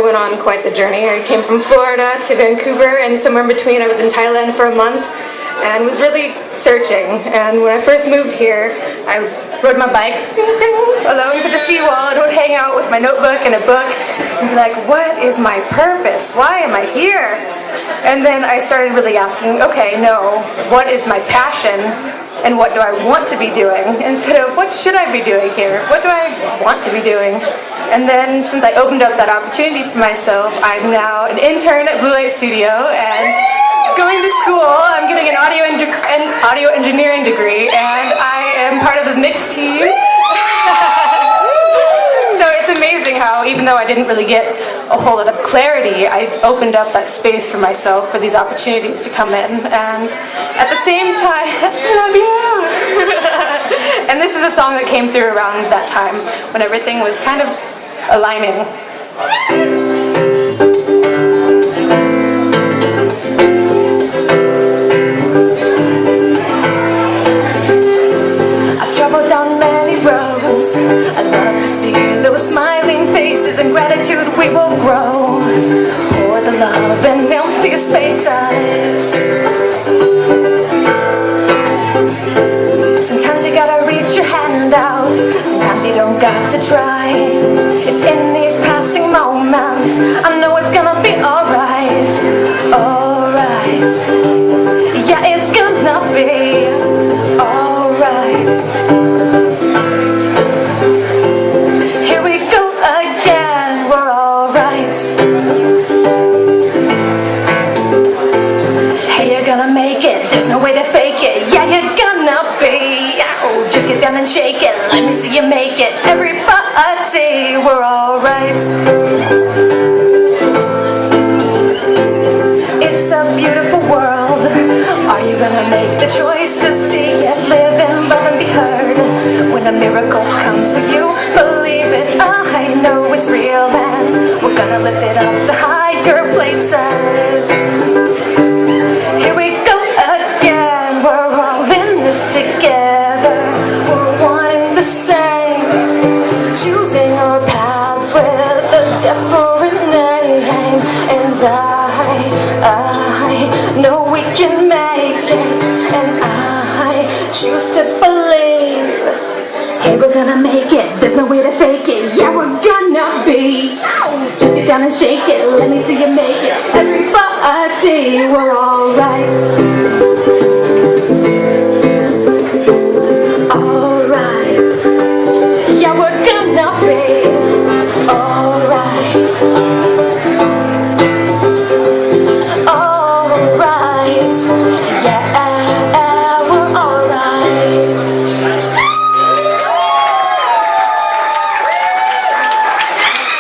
I went on quite the journey. I came from Florida to Vancouver, and somewhere in between I was in Thailand for a month and was really searching. And when I first moved here, I rode my bike alone to the seawall and would hang out with my notebook and a book and be like, what is my purpose? Why am I here? And then I started really asking, okay, no, what is my passion and what do I want to be doing? Instead of what should I be doing here? What do I want to be doing? And then since I opened up that opportunity for myself, I'm now an intern at Blue Light Studio and going to school. I'm getting an audio engineering degree, and I am part of the mix team. So it's amazing how, even though I didn't really get a whole lot of clarity, I opened up that space for myself for these opportunities to come in. And at the same time, love you. And this is a song that came through around that time when everything was kind of aligning. I'd love to see those smiling faces and gratitude we will grow for the love and empty spaces. Sometimes you gotta reach your hand out, sometimes you don't got to try. It's in these passing moments I know it's gonna be alright. Alright. Yeah, it's gonna be alright. Down and shake it, let me see you make it. Everybody, we're alright. It's a beautiful world. Are you gonna make the choice to see it, live and love and be heard? When a miracle comes for you, believe it, I know it's real, and we're gonna lift it up to higher places. Here we go again, we're all in this together. Choosing our paths with a different name, and I know we can make it, and I choose to believe. Hey, we're gonna make it, there's no way to fake it. Yeah, we're gonna be. Just get down and shake it, let me see you make it. Everybody, we're alright.